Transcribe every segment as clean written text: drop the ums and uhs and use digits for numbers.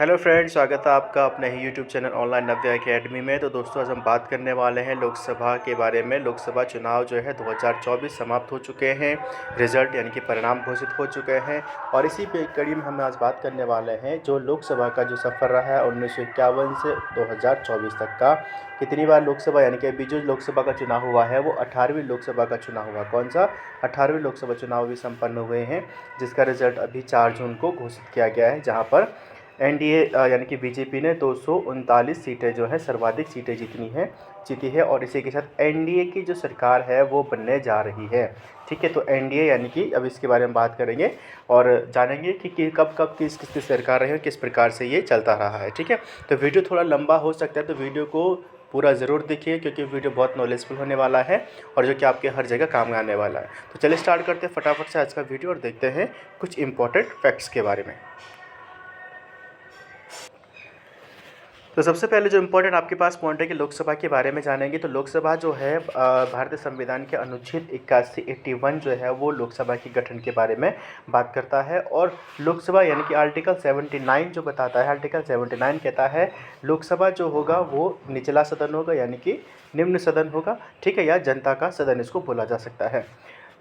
Hello friends, स्वागत है आपका अपने ही यूट्यूब चैनल ऑनलाइन नव्या एकेडमी में। तो दोस्तों, आज हम बात करने वाले हैं लोकसभा के बारे में। लोकसभा चुनाव जो है 2024 समाप्त हो चुके हैं। रिजल्ट यानी कि परिणाम घोषित हो चुके हैं और इसी पे कड़ी में हम आज बात करने वाले हैं जो लोकसभा का जो सफ़र रहा है 1951 से 2024 तक का। कितनी बार लोकसभा यानी कि अभी जो लोकसभा का चुनाव हुआ है वो 18वीं लोकसभा का चुनाव हुआ। कौन सा? 18वीं लोकसभा चुनाव भी संपन्न हुए हैं, जिसका रिजल्ट अभी 4 जून को घोषित किया गया है, जहाँ पर एनडीए यानी कि बीजेपी ने 239 सीटें जो है सर्वाधिक सीटें जीती है और इसी के साथ एनडीए की जो सरकार है वो बनने जा रही है। ठीक है, तो एनडीए यानी कि अब इसके बारे में बात करेंगे और जानेंगे कि कब कब किस किस सरकार रही है और किस प्रकार से ये चलता रहा है। ठीक है, तो वीडियो थोड़ा लंबा हो सकता है, तो वीडियो को पूरा ज़रूर देखिए क्योंकि वीडियो बहुत नॉलेजफुल होने वाला है और जो कि आपके हर जगह काम आने वाला है। तो चलिए स्टार्ट करते हैं फटाफट से आज का वीडियो और देखते हैं कुछ इंपॉर्टेंट फैक्ट्स के बारे में। तो सबसे पहले जो इम्पोर्टेंट आपके पास पॉइंट है कि लोकसभा के बारे में जानेंगे। तो लोकसभा जो है भारतीय संविधान के अनुच्छेद 81 जो है वो लोकसभा के गठन के बारे में बात करता है और लोकसभा यानी कि आर्टिकल 79 जो बताता है, आर्टिकल 79 कहता है लोकसभा जो होगा वो निचला सदन होगा यानी कि निम्न सदन होगा। ठीक है, या जनता का सदन इसको बोला जा सकता है।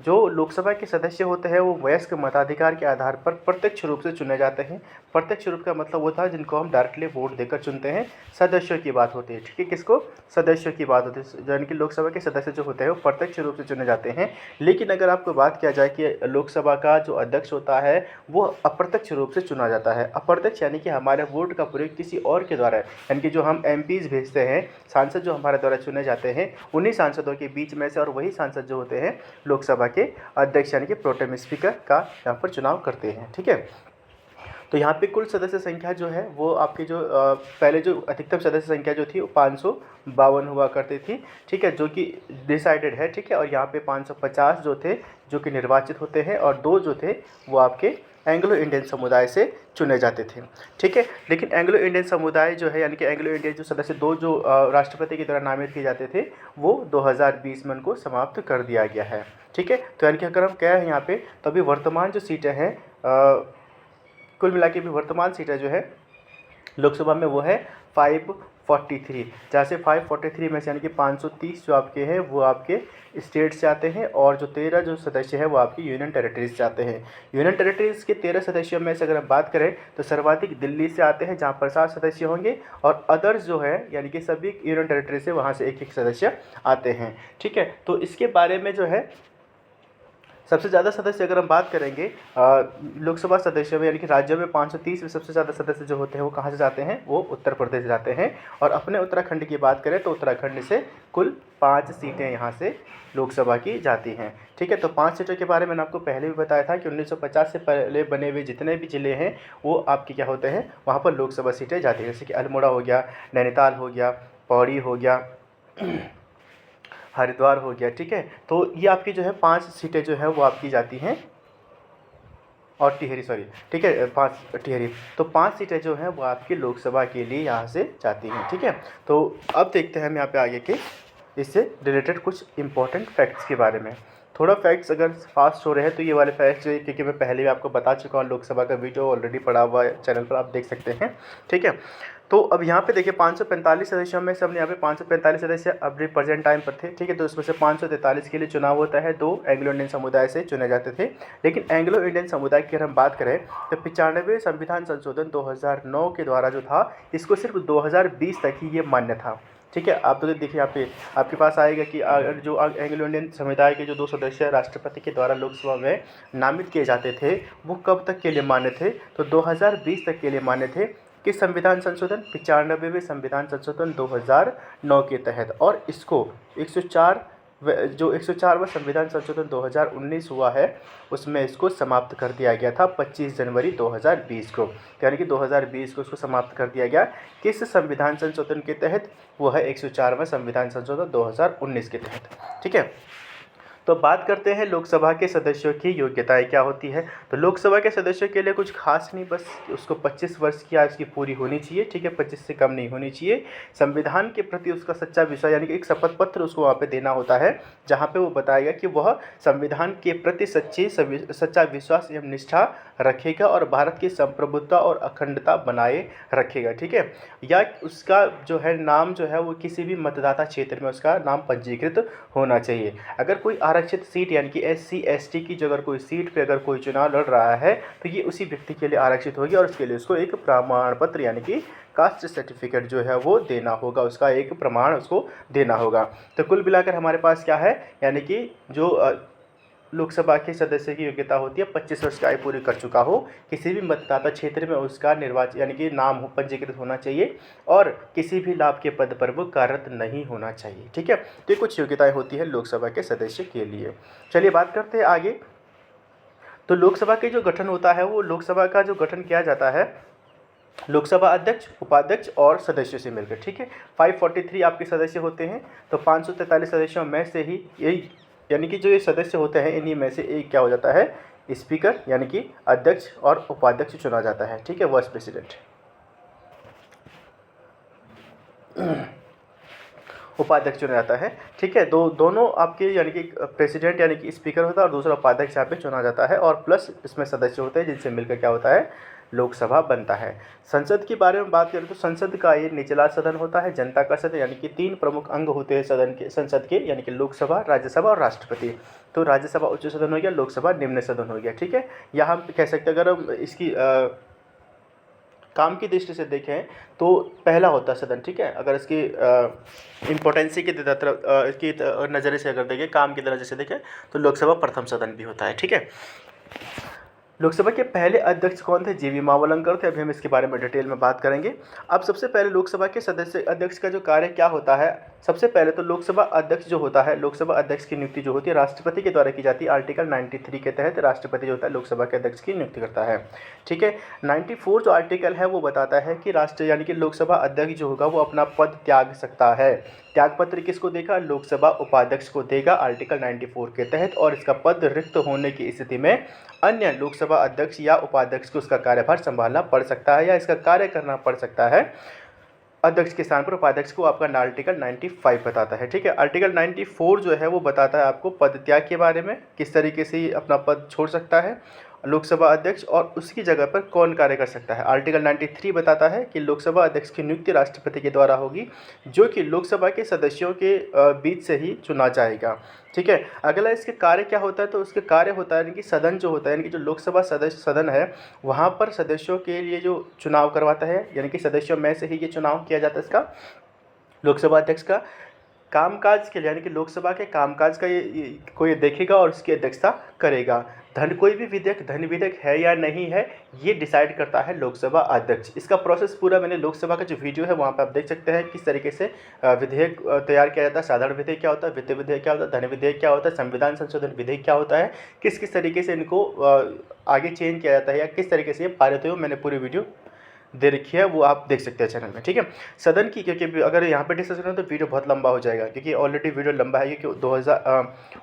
जो लोकसभा के सदस्य होते हैं वो वयस्क मताधिकार के आधार पर प्रत्यक्ष रूप से चुने जाते हैं। प्रत्यक्ष रूप का मतलब वो था जिनको हम डायरेक्टली वोट देकर चुनते हैं। सदस्यों की बात होती है, ठीक है, किसको? सदस्यों की बात होती है, यानी कि लोकसभा के सदस्य जो होते हैं वो प्रत्यक्ष रूप से चुने जाते हैं। लेकिन अगर आपको बात किया जाए कि लोकसभा का जो अध्यक्ष होता है वो अप्रत्यक्ष रूप से चुना जाता है। अप्रत्यक्ष यानी कि हमारे वोट का प्रयोग किसी और के द्वारा है, यानी कि जो हम एमपीज भेजते हैं, सांसद जो हमारे द्वारा चुने जाते हैं, उन्हीं सांसदों के बीच में से और वही सांसद जो होते हैं लोकसभा के अध्यक्ष यानी कि प्रोटेम स्पीकर का यहाँ पर चुनाव करते हैं। ठीक है, तो यहाँ पे कुल सदस्य संख्या जो है वो आपकी जो पहले जो अधिकतम सदस्य संख्या जो थी वो 552 हुआ करती थी। ठीक है, जो कि डिसाइडेड है। ठीक है, और यहाँ पे 550 जो थे जो कि निर्वाचित होते हैं और 2 जो थे वो आपके एंग्लो इंडियन समुदाय से चुने जाते थे। ठीक है, लेकिन एंग्लो इंडियन समुदाय जो है यानी कि एंग्लो इंडियन जो सदस्य 2 जो राष्ट्रपति की द्वारा नामित किए जाते थे वो 2020 में उनको समाप्त कर दिया गया है। ठीक है, तो यानी कि अगर हम कहें यहाँ पे तो अभी वर्तमान जो सीटें हैं कुल मिला के भी वर्तमान सीटें जो है लोकसभा में वो है 543, जहाँ से 543 में से यानी कि 530 जो आपके हैं वो आपके स्टेट से आते हैं और जो 13 जो सदस्य है वो आपकी यूनियन टेरिटरीज से आते हैं। यूनियन टेरिटरीज के 13 सदस्यों में से अगर हम बात करें तो सर्वाधिक दिल्ली से आते हैं जहाँ पर 7 सदस्य होंगे और अदर्स जो है यानी कि सभी यूनियन टेरिटरी से वहाँ से एक सदस्य आते हैं। ठीक है, तो इसके बारे में जो है सबसे ज़्यादा सदस्य अगर हम बात करेंगे लोकसभा सदस्यों में यानी कि राज्यों में 530 में सबसे ज़्यादा सदस्य जो होते हैं वो कहाँ से जाते हैं? वो उत्तर प्रदेश जाते हैं। और अपने उत्तराखंड की बात करें तो उत्तराखंड से कुल 5 सीटें यहाँ से लोकसभा की जाती हैं। ठीक है, तो 5 सीटों के बारे में मैंने आपको पहले भी बताया था कि 1950 से पहले बने हुए जितने भी ज़िले हैं वो आपके क्या होते हैं, वहाँ पर लोकसभा सीटें जाती हैं। जैसे कि अल्मोड़ा हो गया, नैनीताल हो गया, पौड़ी हो गया, हरिद्वार हो गया। ठीक है, तो ये आपकी जो है 5 सीटें जो है वो आपकी जाती हैं और टिहरी ठीक है 5 टिहरी, तो 5 सीटें जो हैं वो आपकी लोकसभा के लिए यहाँ से जाती हैं। ठीक है, तो अब देखते हैं हम यहाँ पे आगे के इससे रिलेटेड कुछ इंपॉर्टेंट फैक्ट्स के बारे में। थोड़ा फैक्ट्स अगर फास्ट हो रहे हैं तो ये वाले फैक्ट्स जो है क्योंकि मैं पहले भी आपको बता चुका हूँ, लोकसभा का वीडियो ऑलरेडी पड़ा हुआ है चैनल पर, आप देख सकते हैं। ठीक है, तो अब यहाँ पे देखिए 545 सदस्यों में से हमने यहाँ पे 545 सदस्य अभी प्रेजेंट टाइम पर थे। ठीक है, तो उसमें से 543 के लिए चुनाव होता है, 2 एंग्लो इंडियन समुदाय से चुने जाते थे। लेकिन एंग्लो इंडियन समुदाय की अगर हम बात करें तो 95वें संविधान संशोधन 2009 के द्वारा जो था इसको सिर्फ 2020 तक ही ये मान्य था। ठीक है, आप तो देखिए यहाँ पे आपके पास आएगा कि अगर जो एंग्लो इंडियन समुदाय के जो 2 सदस्य राष्ट्रपति के द्वारा लोकसभा में नामित किए जाते थे वो कब तक के लिए मान्य थे? तो 2020 तक के लिए मान्य थे। किस संविधान संशोधन? 95वें संविधान संशोधन 2009 के तहत। और इसको 104वां संविधान संशोधन 2019 हुआ है उसमें इसको समाप्त कर दिया गया था 25 जनवरी 2020 को, यानी कि 2020 को इसको समाप्त कर दिया गया। किस संविधान संशोधन के तहत? वो है 104वां संविधान संशोधन 2019 के तहत। ठीक है, तो बात करते हैं लोकसभा के सदस्यों की योग्यताएं क्या होती है। तो लोकसभा के सदस्यों के लिए कुछ खास नहीं, बस उसको 25 वर्ष की आयु उसकी पूरी होनी चाहिए, ठीक है, 25 से कम नहीं होनी चाहिए। संविधान के प्रति उसका सच्चा विश्वास यानी कि एक शपथ पत्र उसको वहाँ पे देना होता है, जहाँ पे वो बताएगा कि वह संविधान के प्रति सच्चा विश्वास एवं निष्ठा रखेगा और भारत की संप्रभुता और अखंडता बनाए रखेगा, ठीक है। या उसका जो है नाम जो है वो किसी भी मतदाता क्षेत्र में उसका नाम पंजीकृत होना चाहिए। अगर कोई आरक्षित सीट यानी कि SC ST की जो अगर कोई सीट पे अगर कोई चुनाव लड़ रहा है तो ये उसी व्यक्ति के लिए आरक्षित होगी और उसके लिए उसको एक प्रमाण पत्र यानी कि कास्ट सर्टिफिकेट जो है वो देना होगा, उसका एक प्रमाण उसको देना होगा। तो कुल मिलाकर हमारे पास क्या है, यानी कि जो लोकसभा के सदस्य की योग्यता होती है 25 वर्ष की आयु पूरी कर चुका हो, किसी भी मतदाता क्षेत्र में उसका निर्वाचन यानी कि नाम पंजीकृत होना चाहिए और किसी भी लाभ के पद पर वो कार्यरत नहीं होना चाहिए, ठीक है। तो ये कुछ योग्यताएं होती है लोकसभा के सदस्य के लिए। चलिए बात करते हैं आगे। तो लोकसभा के जो गठन होता है वो लोकसभा का जो गठन किया जाता है लोकसभा अध्यक्ष, उपाध्यक्ष और सदस्यों से मिलकर, ठीक है। 543 आपके सदस्य होते हैं, तो 543 सदस्यों में से ही यही यानी कि जो ये सदस्य होते हैं इन्हीं में से एक क्या हो जाता है, स्पीकर यानी कि अध्यक्ष और उपाध्यक्ष चुना जाता है, ठीक है, वाइस प्रेसिडेंट। उपाध्यक्ष चुना जाता है, ठीक है। दोनों आपके यानी कि प्रेसिडेंट यानी कि स्पीकर होता है और दूसरा उपाध्यक्ष यहाँ पे चुना जाता है और प्लस इसमें सदस्य होते हैं जिनसे मिलकर क्या होता है, लोकसभा बनता है। संसद के बारे में बात करें तो संसद का ये निचला सदन होता है, जनता का सदन, यानी कि 3 प्रमुख अंग होते हैं संसद के यानी कि लोकसभा, राज्यसभा और राष्ट्रपति। तो राज्यसभा उच्च सदन हो गया, लोकसभा निम्न सदन हो गया, ठीक है। यहाँ हम कह सकते हैं अगर हम इसकी काम की दृष्टि से देखें तो पहला होता है सदन, ठीक है। अगर इसकी इम्पोर्टेंसी की इसकी नज़रिए से अगर देखें, काम की नज़रिए से देखें तो लोकसभा प्रथम सदन भी होता है, ठीक है। लोकसभा के पहले अध्यक्ष कौन थे, जीवी मावलंकर थे। अभी हम इसके बारे में डिटेल में बात करेंगे। अब सबसे पहले लोकसभा के सदस्य अध्यक्ष का जो कार्य क्या होता है, सबसे पहले तो लोकसभा अध्यक्ष जो होता है, लोकसभा अध्यक्ष की नियुक्ति जो होती है राष्ट्रपति के द्वारा की जाती है। आर्टिकल 93 के तहत राष्ट्रपति जो होता है लोकसभा के अध्यक्ष की नियुक्ति करता है, ठीक है। 94 जो आर्टिकल है वो बताता है कि राष्ट्र यानी कि लोकसभा अध्यक्ष जो होगा वो अपना पद त्याग सकता है। त्याग पत्र किसको देगा, लोकसभा उपाध्यक्ष को देगा आर्टिकल 94 के तहत, और इसका पद रिक्त होने की स्थिति में अन्य लोकसभा अध्यक्ष या उपाध्यक्ष को उसका कार्यभार संभालना पड़ सकता है या इसका कार्य करना पड़ सकता है। अध्यक्ष के स्थान पर उपाध्यक्ष को आपका आर्टिकल 95 बताता है, ठीक है। आर्टिकल 94 जो है वो बताता है आपको पद त्याग के बारे में, किस तरीके से अपना पद छोड़ सकता है लोकसभा अध्यक्ष और उसकी जगह पर कौन कार्य कर सकता है। आर्टिकल 93 बताता है कि लोकसभा अध्यक्ष की नियुक्ति राष्ट्रपति के द्वारा होगी, जो कि लोकसभा के सदस्यों के बीच से ही चुना जाएगा, ठीक है। अगला इसके कार्य क्या होता है, तो उसके कार्य होता है यानी कि सदन जो होता है यानी कि जो लोकसभा सदन है वहाँ पर सदस्यों के लिए जो चुनाव करवाता है, यानी कि सदस्यों में से ही ये चुनाव किया जाता है इसका लोकसभा अध्यक्ष का। कामकाज के लिए यानी कि लोकसभा के कामकाज का ये कोई देखेगा और उसकी अध्यक्षता करेगा। कोई भी विधेयक धन विधेयक है या नहीं है ये डिसाइड करता है लोकसभा अध्यक्ष। इसका प्रोसेस पूरा मैंने लोकसभा का जो वीडियो है वहाँ पे आप देख सकते हैं किस तरीके से विधेयक तैयार किया जाता है। साधारण विधेयक क्या होता है, वित्त विधेयक क्या होता है, धन विधेयक क्या होता है, संविधान संशोधन विधेयक क्या होता है, किस किस तरीके से इनको आगे चेंज किया जाता है या किस तरीके से ये पारित हुए, मैंने पूरी वीडियो दे रखी है, वो आप देख सकते हैं चैनल में, ठीक है। सदन की क्योंकि अगर यहाँ पे डिस्कस करें तो वीडियो बहुत लंबा हो जाएगा, क्योंकि ऑलरेडी वीडियो लंबा है, क्योंकि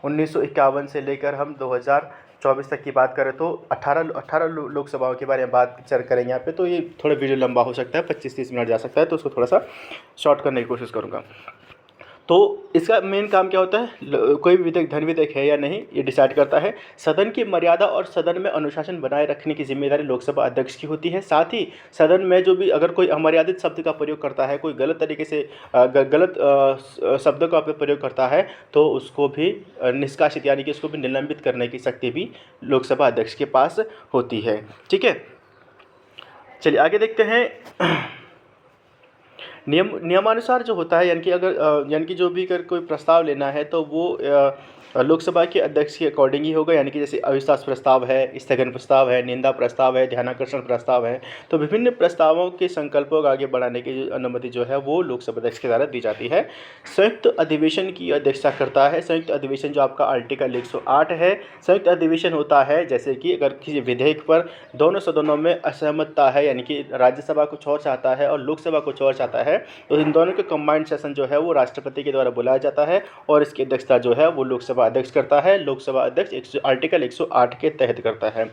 1951 से लेकर हम 2024 तक की बात करें तो 18 लोकसभाओं के बारे में बात करेंगे यहाँ पे, तो ये थोड़ा वीडियो लंबा हो सकता है, 25-30 मिनट जा सकता है, तो उसको थोड़ा सा शॉर्ट करने की कोशिश करूँगा। तो इसका मेन काम क्या होता है, कोई भी विधेयक धन विधेयक है या नहीं ये डिसाइड करता है। सदन की मर्यादा और सदन में अनुशासन बनाए रखने की जिम्मेदारी लोकसभा अध्यक्ष की होती है। साथ ही सदन में जो भी अगर कोई अमर्यादित शब्द का प्रयोग करता है, कोई गलत तरीके से गलत शब्दों का प्रयोग करता है तो उसको भी निष्कासित यानी कि उसको भी निलंबित करने की शक्ति भी लोकसभा अध्यक्ष के पास होती है, ठीक है। चलिए आगे देखते हैं। नियमानुसार जो होता है यानी कि जो भी अगर कोई प्रस्ताव लेना है तो वो लोकसभा के अध्यक्ष के अकॉर्डिंग ही होगा, यानी कि जैसे अविश्वास प्रस्ताव है, स्थगन प्रस्ताव है, निंदा प्रस्ताव है, ध्यानाकर्षण प्रस्ताव है, तो विभिन्न प्रस्तावों के संकल्पों को आगे बढ़ाने की अनुमति जो है वो लोकसभा अध्यक्ष के द्वारा दी जाती है। संयुक्त अधिवेशन की अध्यक्षता करता है। संयुक्त अधिवेशन जो आपका आर्टिकल 108 है, संयुक्त अधिवेशन होता है जैसे कि अगर किसी विधेयक पर दोनों सदनों में असहमतता है, यानी कि राज्यसभा कुछ और चाहता है और लोकसभा कुछ और चाहता है, तो इन दोनों के कंबाइंड सेशन जो है वो राष्ट्रपति के द्वारा बुलाया जाता है और इसकी अध्यक्षता जो है वो लोकसभा लोकसभा अध्यक्ष करता है। लोकसभा अध्यक्ष आर्टिकल 108 के तहत करता है।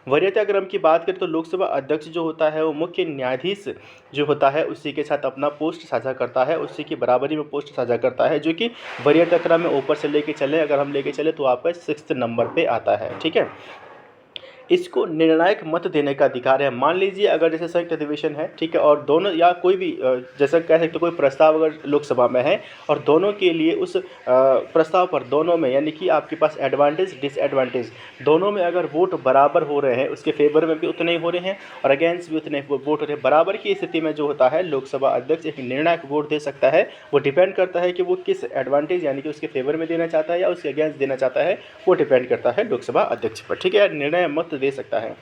वरीयता क्रम की बात करें तो लोकसभा अध्यक्ष जो होता है वो मुख्य न्यायाधीश जो होता है उसी के साथ अपना पोस्ट साझा करता है, उसी की बराबरी में पोस्ट साझा करता है, जो कि वरीयता क्रम में ऊपर से लेके चले, अगर हम लेके चले तो आपका 6 नंबर पे आता है। ठीक है, इसको निर्णायक मत देने का अधिकार है। मान लीजिए अगर जैसे संयुक्त अधिवेशन है, ठीक है, और दोनों या कोई भी जैसा कह सकते कोई प्रस्ताव अगर लोकसभा में है और दोनों के लिए उस प्रस्ताव पर दोनों में यानी कि आपके पास एडवांटेज डिसएडवांटेज दोनों में अगर वोट बराबर हो रहे हैं, उसके फेवर में भी उतने ही हो रहे हैं और अगेंस्ट भी उतने वोट हो रहे हैं, बराबर की स्थिति में जो होता है लोकसभा अध्यक्ष एक निर्णायक वोट दे सकता है। वो डिपेंड करता है कि वो किस एडवांटेज यानी कि उसके फेवर में देना चाहता है या उसके अगेंस्ट देना चाहता है, वो डिपेंड करता है लोकसभा अध्यक्ष पर। ठीक है, निर्णय मत दे सकता है।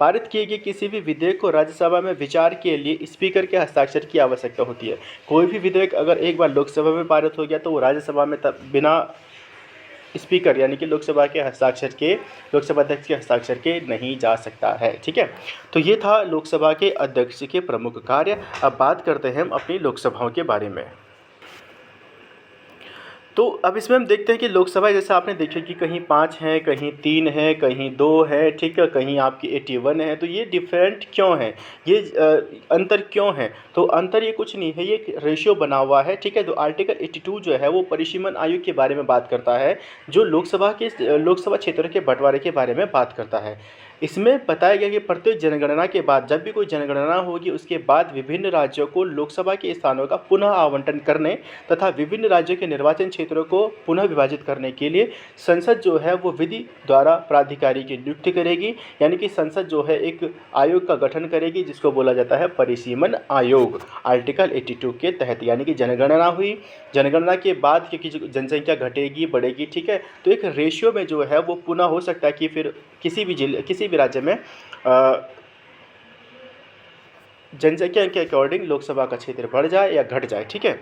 पारित किए गए किसी भी विधेयक को राज्यसभा में विचार के लिए स्पीकर के हस्ताक्षर की आवश्यकता होती है। कोई भी विधेयक अगर एक बार लोकसभा में पारित हो गया तो वो राज्यसभा में बिना स्पीकर यानी कि लोकसभा अध्यक्ष के हस्ताक्षर के नहीं जा सकता है। ठीक है, तो ये था लोकसभा के अध्यक्ष के प्रमुख कार्य। अब बात करते हैं हम अपनी लोकसभाओं के बारे में। तो अब इसमें हम देखते हैं कि लोकसभा जैसे आपने देखा कि कहीं 5 हैं, कहीं 3 है, कहीं 2 है, ठीक है, कहीं आपकी 81 है। तो ये डिफरेंट क्यों है, ये अंतर क्यों है? तो अंतर ये कुछ नहीं है, ये एक रेशियो बना हुआ है। ठीक है, तो आर्टिकल 82 जो है वो परिसीमन आयोग के बारे में बात करता है, जो लोकसभा क्षेत्र के बंटवारे के बारे में बात करता है। इसमें बताया गया कि प्रत्येक जनगणना के बाद जब भी कोई जनगणना होगी उसके बाद विभिन्न राज्यों को लोकसभा के स्थानों का पुनः आवंटन करने तथा विभिन्न राज्यों के निर्वाचन क्षेत्रों को पुनः विभाजित करने के लिए संसद जो है वो विधि द्वारा प्राधिकारी की नियुक्ति करेगी, यानी कि संसद जो है एक आयोग का गठन करेगी जिसको बोला जाता है परिसीमन आयोग आर्टिकल 82 के तहत। यानी कि जनगणना हुई, जनगणना के बाद की जनसंख्या घटेगी बढ़ेगी, ठीक है, तो एक रेशियो में जो है वो पुनः हो सकता है कि फिर किसी भी राज्य में जनसंख्या के अकॉर्डिंग लोकसभा का क्षेत्र बढ़ जाए या घट जाए। ठीक है,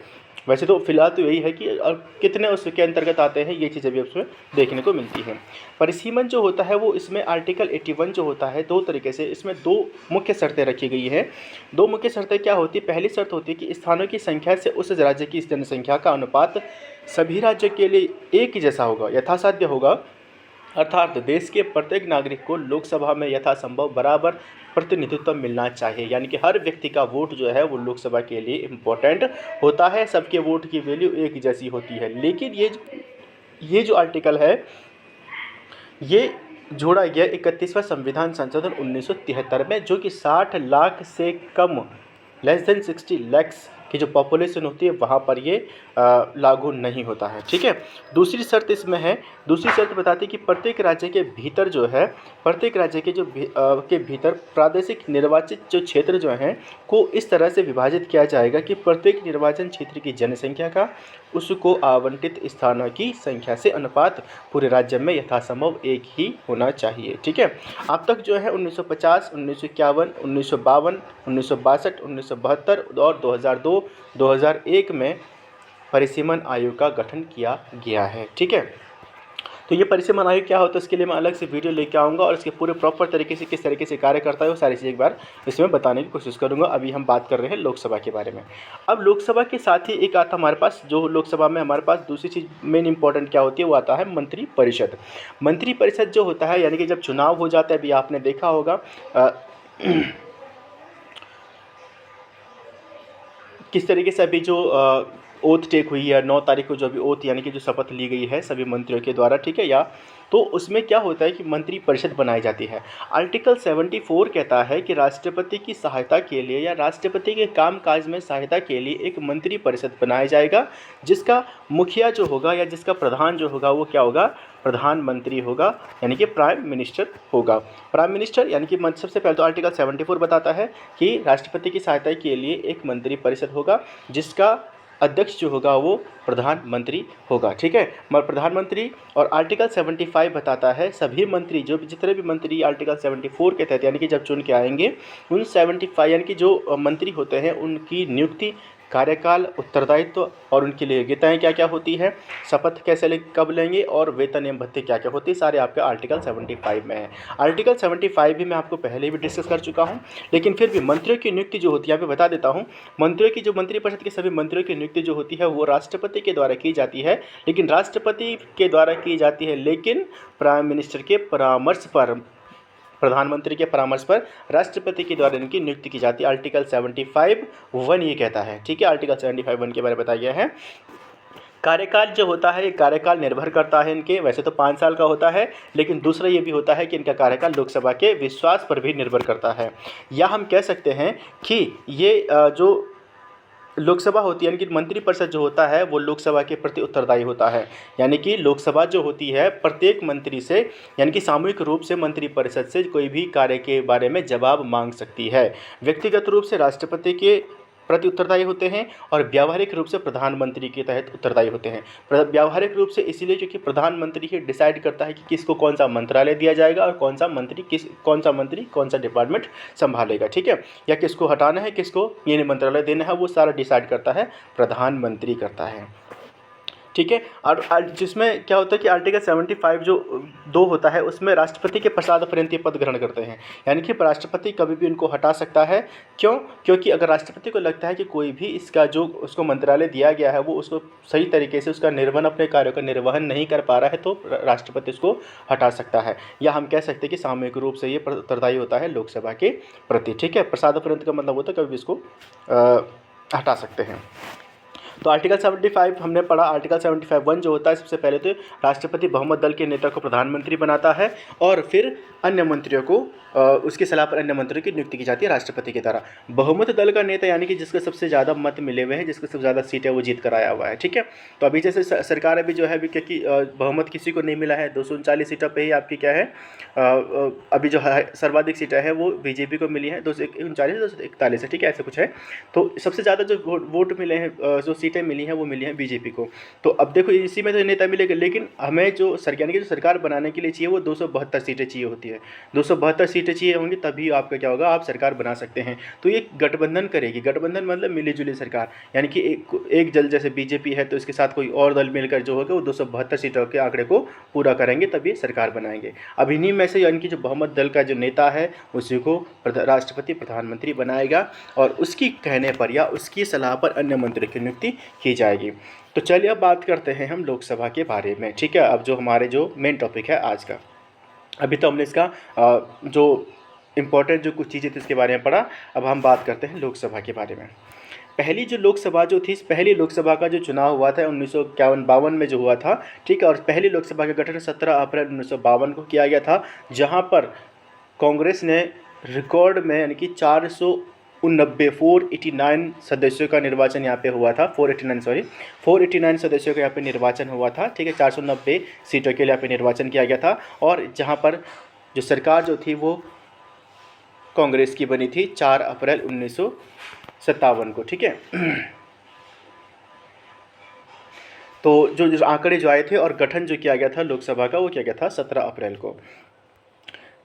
वैसे तो फिलहाल तो यही है कि और कितने उसके अंतर्गत आते हैं ये चीज़ अभी उसमें देखने को मिलती है। परिसीमन जो होता है वो इसमें आर्टिकल 81 जो होता है दो तरीके से इसमें 2 मुख्य शर्तें रखी गई हैं। 2 मुख्य शर्तें क्या होती है? पहली शर्त होती है कि स्थानों की संख्या से उस राज्य की जनसंख्या का अनुपात सभी राज्यों के लिए एक ही जैसा होगा, यथासाध्य होगा, अर्थात देश के प्रत्येक नागरिक को लोकसभा में यथासंभव बराबर प्रतिनिधित्व मिलना चाहिए। यानी कि हर व्यक्ति का वोट जो है वो लोकसभा के लिए इम्पोर्टेंट होता है, सबके वोट की वैल्यू एक जैसी होती है। लेकिन ये जो आर्टिकल है ये जोड़ा गया 31वां संविधान संशोधन 1973 में, जो कि 60 लाख से कम लेस देन 60 लैक्स की जो पॉपुलेशन होती है वहाँ पर ये लागू नहीं होता है। ठीक है, दूसरी शर्त इसमें है, दूसरी शर्त बताती है कि प्रत्येक राज्य के भीतर जो है प्रत्येक राज्य के के भीतर प्रादेशिक निर्वाचित जो क्षेत्र जो हैं को इस तरह से विभाजित किया जाएगा कि प्रत्येक निर्वाचन क्षेत्र की जनसंख्या का उसको आवंटित स्थानों की संख्या से अनुपात पूरे राज्य में यथासंभव एक ही होना चाहिए। ठीक है, अब तक जो है 1950, 1951, 1952, 1962, 1972 और 2002, 2001 में परिसीमन आयोग का गठन किया गया है। ठीक है, तो ये परिसीमन आयोग क्या होता है इसके लिए मैं अलग से वीडियो लेके आऊँगा और इसके पूरे प्रॉपर तरीके से किस तरीके से कार्य करता है वो सारी चीज़ एक बार इसमें बताने की कोशिश करूँगा। अभी हम बात कर रहे हैं लोकसभा के बारे में। अब लोकसभा के साथ ही एक आता हमारे पास जो लोकसभा में हमारे पास दूसरी चीज़ मेन इंपॉर्टेंट क्या होती है वो आता है मंत्रिपरिषद। मंत्रिपरिषद जो होता है यानी कि जब चुनाव हो जाता है, अभी आपने देखा होगा किस तरीके से अभी जो ओथ टेक हुई है 9 तारीख को, जो भी ओथ यानी कि जो शपथ ली गई है सभी मंत्रियों के द्वारा, ठीक है, या तो उसमें क्या होता है कि मंत्रिपरिषद बनाई जाती है। आर्टिकल 74 कहता है कि राष्ट्रपति की सहायता के लिए या राष्ट्रपति के कामकाज में सहायता के लिए एक मंत्रिपरिषद बनाया जाएगा, जिसका मुखिया जो होगा या जिसका प्रधान जो होगा वो क्या होगा? प्रधानमंत्री होगा, यानी कि प्राइम मिनिस्टर होगा। प्राइम मिनिस्टर यानी कि सबसे पहले तो आर्टिकल 74 बताता है कि राष्ट्रपति की सहायता के लिए एक मंत्रिपरिषद होगा जिसका अध्यक्ष जो होगा वो प्रधानमंत्री होगा। ठीक है, मगर प्रधानमंत्री और आर्टिकल 75 बताता है सभी मंत्री जो जितने भी मंत्री आर्टिकल 74 के तहत यानी कि जब चुन के आएंगे उन 75 यानी कि जो मंत्री होते हैं उनकी नियुक्ति कार्यकाल, उत्तरदायित्व और उनकी योग्यताएं क्या क्या होती है, शपथ कैसे कब लेंगे और वेतन एवं भत्ते क्या क्या होते हैं, सारे आपके आर्टिकल 75 में है। आर्टिकल 75 भी मैं आपको पहले भी डिस्कस कर चुका हूं, लेकिन फिर भी मंत्रियों की नियुक्ति जो होती है, यहाँ पे बता देता हूँ। मंत्रियों की जो मंत्रिपरिषद के सभी मंत्रियों की नियुक्ति जो होती है वो राष्ट्रपति के द्वारा की जाती है, लेकिन राष्ट्रपति के द्वारा की जाती है, लेकिन प्राइम मिनिस्टर के परामर्श पर, प्रधानमंत्री के परामर्श पर राष्ट्रपति के द्वारा इनकी नियुक्ति की जाती है। आर्टिकल 75(1) ये कहता है, ठीक है। आर्टिकल 75(1) के बारे में बताया गया है। कार्यकाल जो होता है, ये कार्यकाल निर्भर करता है इनके, वैसे तो 5 साल का होता है, लेकिन दूसरा ये भी होता है कि इनका कार्यकाल लोकसभा के विश्वास पर भी निर्भर करता है। या हम कह सकते हैं कि ये जो लोकसभा होती है, यानी कि मंत्रिपरिषद जो होता है वो लोकसभा के प्रति उत्तरदायी होता है। यानी कि लोकसभा जो होती है प्रत्येक मंत्री से, यानी कि सामूहिक रूप से मंत्रिपरिषद से कोई भी कार्य के बारे में जवाब मांग सकती है। व्यक्तिगत रूप से राष्ट्रपति के प्रति उत्तरदायी होते हैं और व्यावहारिक रूप से प्रधानमंत्री के तहत उत्तरदायी होते हैं। व्यावहारिक रूप से इसलिए क्योंकि प्रधानमंत्री ही डिसाइड करता है कि किसको कौन सा मंत्रालय दिया जाएगा और कौन सा मंत्री कौन सा डिपार्टमेंट संभालेगा, ठीक है, या किसको हटाना है, किसको ये मंत्रालय देना है, वो सारा डिसाइड करता है प्रधानमंत्री करता है, ठीक है। और जिसमें क्या होता है कि आर्टिकल 75 जो 2 होता है उसमें राष्ट्रपति के पश्चात ये पद ग्रहण करते हैं, यानी कि राष्ट्रपति कभी भी उनको हटा सकता है। क्यों? क्योंकि अगर राष्ट्रपति को लगता है कि कोई भी इसका जो उसको मंत्रालय दिया गया है वो उसको सही तरीके से उसका निर्वहन, अपने कार्यों का निर्वहन नहीं कर पा रहा है, तो राष्ट्रपति उसको हटा सकता है। या हम कह सकते हैं कि सामूहिक रूप से ये उत्तरदायी होता है लोकसभा के प्रति, ठीक है। पश्चात का मतलब होता है कभी भी इसको हटा सकते हैं। तो आर्टिकल 75 हमने पढ़ा। आर्टिकल 75(1) जो होता है, सबसे पहले तो राष्ट्रपति बहुमत दल के नेता को प्रधानमंत्री बनाता है और फिर अन्य मंत्रियों को उसकी सलाह पर अन्य मंत्रियों की नियुक्ति की जाती है राष्ट्रपति की द्वारा। बहुमत दल का नेता यानी कि जिसके सबसे ज़्यादा मत मिले हुए हैं, जिसके सबसे ज़्यादा सीटें वो जीत कर आया हुआ है, ठीक है। तो अभी जैसे सरकार अभी जो है अभी क्योंकि बहुमत किसी को नहीं मिला है, 239 सीटों पर ही आपकी क्या है अभी जो है सर्वाधिक सीटें हैं वो बीजेपी को मिली है, 239 241 है, ठीक है, ऐसा कुछ है। तो सबसे ज़्यादा जो वोट मिले हैं, जो सीटें मिली हैं वो मिली हैं बीजेपी को। तो अब देखो इसी में तो नेता मिलेगा, लेकिन हमें जो यानी कि जो सरकार बनाने के लिए चाहिए वो 272 सीटें चाहिए होती है। 272 सीटें चाहिए होंगी तभी आपका क्या होगा, आप सरकार बना सकते हैं। तो ये गठबंधन करेगी। गठबंधन मतलब मिली-जुली सरकार, यानी कि एक दल जैसे बीजेपी है तो इसके साथ कोई और दल मिलकर जो होगा वो 272 सीटों के आंकड़े को पूरा करेंगे तब ये सरकार बनाएंगे। अब इन्हीं में से यानी कि जो बहुमत दल का जो नेता है उसी को राष्ट्रपति प्रधानमंत्री बनाएगा और उसकी कहने पर या उसकी सलाह पर अन्य मंत्रियों की नियुक्ति की जाएगी। तो चलिए अब बात करते हैं हम लोकसभा के बारे में, ठीक है। अब जो हमारे जो मेन टॉपिक है आज का, अभी तो हमने इसका जो इम्पोर्टेंट जो कुछ चीज़ें थी इसके बारे में पढ़ा। अब हम बात करते हैं लोकसभा के बारे में। पहली जो लोकसभा जो थी, पहली लोकसभा का जो चुनाव हुआ था 1951 में जो हुआ था, ठीक है। और पहली लोकसभा का गठन 17 अप्रैल 1952 को किया गया था, जहाँ पर कांग्रेस ने रिकॉर्ड में यानी कि 489 सदस्यों का निर्वाचन यहाँ पे हुआ था। 489 सदस्यों का यहाँ पे निर्वाचन हुआ था, ठीक है। 490 सीटों के लिए यहाँ पे निर्वाचन किया गया था और जहाँ पर जो सरकार जो थी वो कांग्रेस की बनी थी 4 अप्रैल 1957 को, ठीक है। तो जो आंकड़े जो आए थे और गठन जो किया गया था लोकसभा का वो किया गया था 17 अप्रैल को।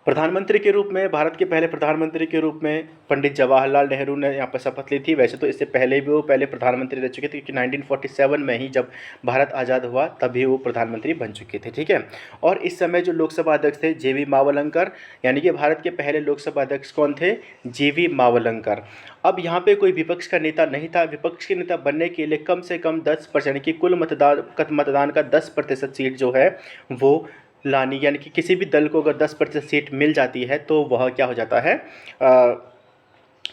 प्रधानमंत्री के रूप में, भारत के पहले प्रधानमंत्री के रूप में पंडित जवाहरलाल नेहरू ने यहाँ पर शपथ ली थी। वैसे तो इससे पहले भी वो पहले प्रधानमंत्री रह चुके थे, क्योंकि 1947 में ही जब भारत आज़ाद हुआ तभी वो प्रधानमंत्री बन चुके थे, ठीक है। और इस समय जो लोकसभा अध्यक्ष थे JV मावलंकर, यानी कि भारत के पहले लोकसभा अध्यक्ष कौन थे? JV मावलंकर। अब यहाँ पे कोई विपक्ष का नेता नहीं था। विपक्ष के नेता बनने के लिए कम से कम 10%, यानी कि कुल मतदान का 10% सीट जो है वो लानी, यानी कि किसी भी दल को अगर 10% सीट मिल जाती है तो वह क्या हो जाता है,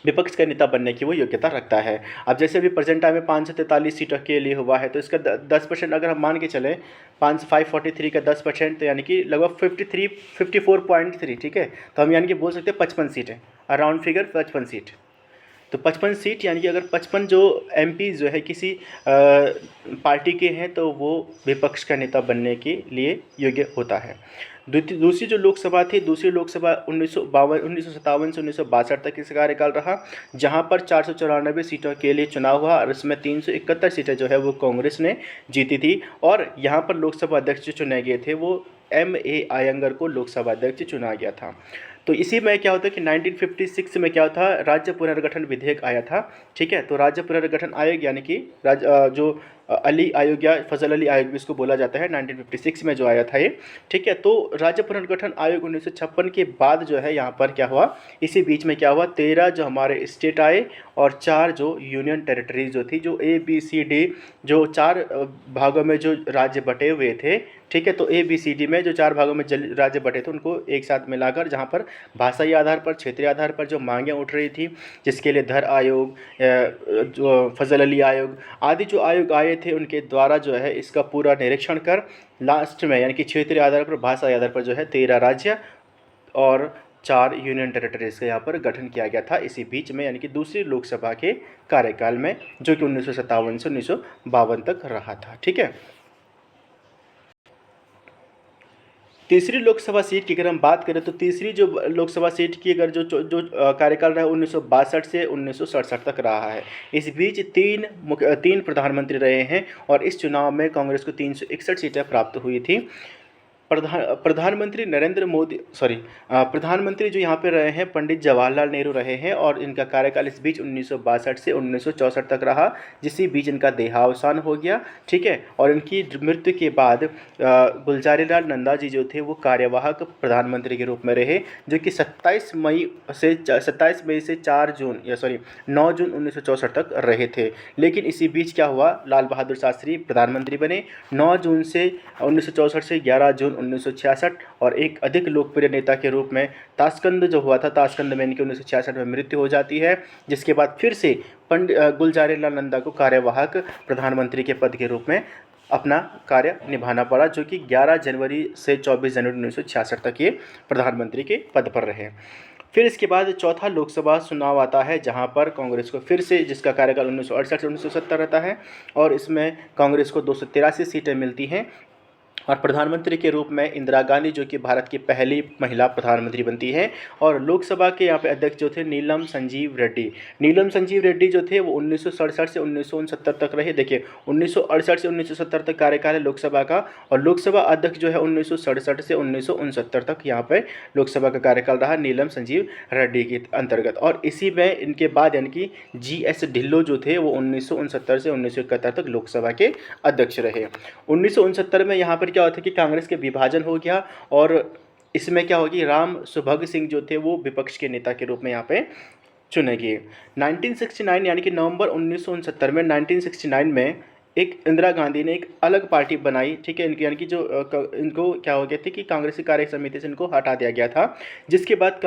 विपक्ष का नेता बनने की वो योग्यता रखता है। अब जैसे अभी प्रेजेंट टाइम में 543 सीटों के लिए हुआ है, तो इसका 10% अगर हम मान के चलें, 543 का 10%, तो यानी कि लगभग 54.3, ठीक है। तो हम यानी कि बोल सकते हैं 55 सीटें, अराउंड फिगर 55 सीट। तो 55 सीट यानी कि अगर 55 जो MP जो है किसी पार्टी के हैं तो वो विपक्ष का नेता बनने के लिए योग्य होता है। दूसरी जो लोकसभा थी, दूसरी लोकसभा 1957 से 1962 तक इसका कार्यकाल रहा, जहां पर 494 सीटों के लिए चुनाव हुआ और इसमें 371 सीटें जो है वो कांग्रेस ने जीती थी। और यहाँ पर लोकसभा अध्यक्ष जो चुने गए थे वो M.A. अयंगर को लोकसभा अध्यक्ष चुना गया था। तो इसी में क्या होता है कि 1956 में क्या होता, राज्य पुनर्गठन विधेयक आया था। ठीक है, तो राज्य पुनर्गठन आयोग यानी कि जो अली आयोग या फजल अली आयोग भी इसको बोला जाता है, 1956 में जो आया था ये। ठीक है, तो राज्य पुनर्गठन आयोग 1956 के बाद जो है यहाँ पर क्या हुआ, इसी बीच में क्या हुआ, 13 जो हमारे स्टेट आए और 4 जो यूनियन टेरिटरीज जो थी, जो ABCD जो 4 भागों में जो राज्य बटे हुए थे। ठीक है, तो ABCD में जो 4 भागों में राज्य बटे थे उनको एक साथ मिलाकर, जहाँ पर भाषाई आधार पर, क्षेत्रीय आधार पर जो मांगें उठ रही थी, जिसके लिए धर आयोग, जो फजल अली आयोग आदि जो आयोग आए थे, उनके द्वारा जो है इसका पूरा निरीक्षण कर लास्ट में यानी कि क्षेत्रीय आधार पर, भाषाई आधार पर जो है 13 राज्य और 4 यूनियन टेरिटरीज का यहाँ पर गठन किया गया था इसी बीच में, यानी कि दूसरी लोकसभा के कार्यकाल में, जो कि 1957 से 1952 तक रहा था। ठीक है, तीसरी लोकसभा सीट की अगर हम बात करें तो तीसरी जो लोकसभा सीट की अगर जो कार्यकाल रहा है 1962 से 1967 तक रहा है। इस बीच तीन प्रधानमंत्री रहे हैं और इस चुनाव में कांग्रेस को 361 सीटें प्राप्त हुई थी। प्रधानमंत्री प्रधानमंत्री जो यहाँ पे रहे हैं पंडित जवाहरलाल नेहरू रहे हैं और इनका कार्यकाल इस बीच 1962 से 1964 तक रहा, जिसी बीच इनका देहावसान हो गया। ठीक है, और इनकी मृत्यु के बाद गुलजारीलाल नंदा जी जो थे वो कार्यवाहक प्रधानमंत्री के रूप में रहे, जो कि 27 मई से 9 जून 1964 तक रहे थे। लेकिन इसी बीच क्या हुआ, लाल बहादुर शास्त्री प्रधानमंत्री बने 9 जून से 1964 से 11 जून 1966 और एक अधिक लोकप्रिय नेता के रूप में ताशकंद जो हुआ था, ताशकंद में इनकी 1966 में मृत्यु हो जाती है, जिसके बाद फिर से गुलजारीलाल नंदा को कार्यवाहक प्रधानमंत्री के पद के रूप में अपना कार्य निभाना पड़ा, जो कि 11 जनवरी से 24 जनवरी 1966 तक ये प्रधानमंत्री के पद पर रहे। फिर इसके बाद चौथा लोकसभा चुनाव आता है, जहां पर कांग्रेस को फिर से, जिसका कार्यकाल 1968 से 1970 रहता है, और इसमें कांग्रेस को 283 सीटें मिलती हैं और प्रधानमंत्री के रूप में इंदिरा गांधी जो कि भारत की पहली महिला प्रधानमंत्री बनती है। और लोकसभा के यहाँ पे अध्यक्ष जो थे नीलम संजीव रेड्डी जो थे वो 1967 से 1969 तक रहे। देखिए 1968 से 1970 तक कार्यकाल है लोकसभा का, और लोकसभा अध्यक्ष जो है 1967 से 1969 तक यहाँ पे लोकसभा का कार्यकाल रहा नीलम संजीव रेड्डी के अंतर्गत। और इसी में इनके बाद यानी कि GS ढिल्लो जो थे वो 1969 से 1971 तक लोकसभा के अध्यक्ष रहे। 1969 में यहाँ पर क्या होता है कि कांग्रेस के विभाजन हो गया और इसमें क्या होगी, राम सुभग सिंह जो थे वो विपक्ष के नेता के रूप में यहाँ पे चुने गए। 1969 यानी कि नवंबर 1969 में 1969 में एक इंदिरा गांधी ने एक अलग पार्टी बनाई। ठीक है, इनकी यानी कि जो इनको क्या हो गया था कि कांग्रेस की कार्य समिति से इनको हटा दिया गया था, जिसके बाद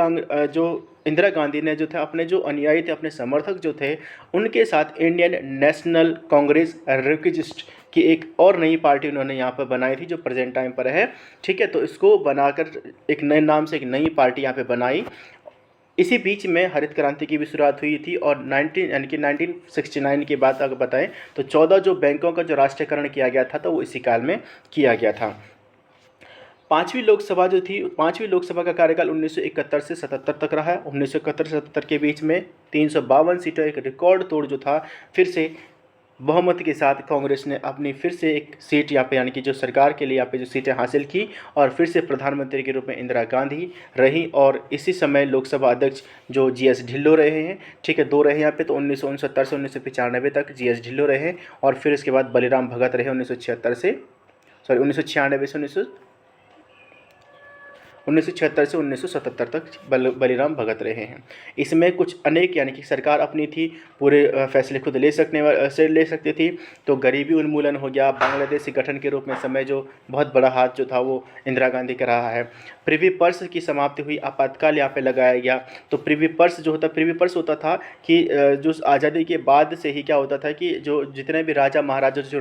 जो इंदिरा गांधी ने जो थे अपने जो अनुयायी थे, अपने समर्थक जो थे, उनके साथ इंडियन नेशनल कांग्रेस रिक्विजिस्ट की एक और नई पार्टी उन्होंने यहाँ पर बनाई थी, जो प्रेजेंट टाइम पर है। ठीक है, तो इसको बनाकर एक नए नाम से एक नई पार्टी यहाँ पे बनाई। इसी बीच में हरित क्रांति की भी शुरुआत हुई थी और 1969 की बात अगर बताएं तो 14 जो बैंकों का जो राष्ट्रीयकरण किया गया था तो वो इसी काल में किया गया था। पांचवी लोकसभा का कार्यकाल 1971 से 77 तक रहा है। 1971 से 77 के बीच में 352 सीटों, एक रिकॉर्ड तोड़ जो था, फिर से बहुमत के साथ कांग्रेस ने अपनी फिर से एक सीट यहाँ पे यानी कि जो सरकार के लिए यहाँ पे जो सीटें हासिल की और फिर से प्रधानमंत्री के रूप में इंदिरा गांधी रही। और इसी समय लोकसभा अध्यक्ष जो GS ढिल्लो रहे हैं। ठीक है, 2 रहे यहाँ पे, तो 1969 से 1995 तक GS ढिल्लो रहे और फिर इसके बाद बलिराम भगत रहे 1996 से 1977 तक बलिराम भगत रहे हैं। इसमें कुछ अनेक यानी कि सरकार अपनी थी, पूरे फैसले खुद ले सकती थी। तो गरीबी उन्मूलन हो गया, बांग्लादेश गठन के रूप में समय जो बहुत बड़ा हाथ जो था वो इंदिरा गांधी का रहा है। प्रिवी पर्स की समाप्ति हुई, आपातकाल यहाँ पे लगाया गया। तो प्रिवी पर्स होता था कि जो आज़ादी के बाद से ही क्या होता था कि जो जितने भी राजा महाराजा जो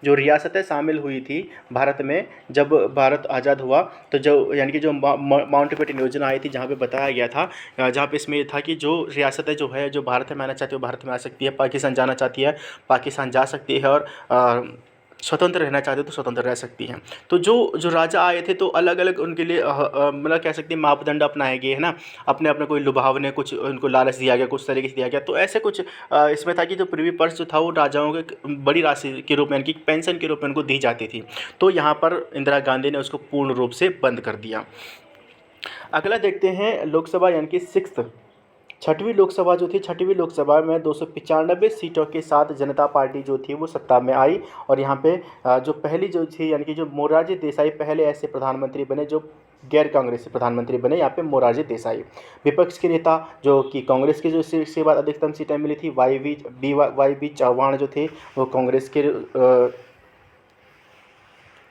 रियासतें शामिल हुई थी भारत में, जब भारत आज़ाद हुआ तो यानी कि जो माउंटबेटन योजना आई थी, जहाँ पे बताया गया था, जहाँ पे इसमें था कि जो रियासतें जो भारत में आना चाहती है वो भारत में आ सकती है, पाकिस्तान जाना चाहती है पाकिस्तान जा सकती है, और स्वतंत्र रहना चाहते तो स्वतंत्र रह सकती हैं। तो जो राजा आए थे तो अलग अलग उनके लिए मतलब कह सकते हैं मापदंड अपनाए गए, है ना। अपने कोई लुभावने कुछ उनको लालच दिया गया, कुछ तरीके से दिया गया। तो ऐसे कुछ इसमें था कि जो प्रिवी पर्स जो था वो राजाओं के बड़ी राशि के रूप में यानी कि पेंशन के रूप में उनको दी जाती थी। तो यहाँ पर इंदिरा गांधी ने उसको पूर्ण रूप से बंद कर दिया। अगला देखते हैं लोकसभा यानी कि सिक्स्थ छठवीं लोकसभा जो थी, छठवीं लोकसभा में 295 सीटों के साथ जनता पार्टी जो थी वो सत्ता में आई। और यहाँ पे जो पहली जो थी यानी कि जो मोरारजी देसाई पहले ऐसे प्रधानमंत्री बने जो गैर कांग्रेसी प्रधानमंत्री बने, यहाँ पे मोरारजी देसाई। विपक्ष के नेता जो कि कांग्रेस की जो सीट के बाद अधिकतम सीटें मिली थी, वाई बी चौहान जो थे वो कांग्रेस के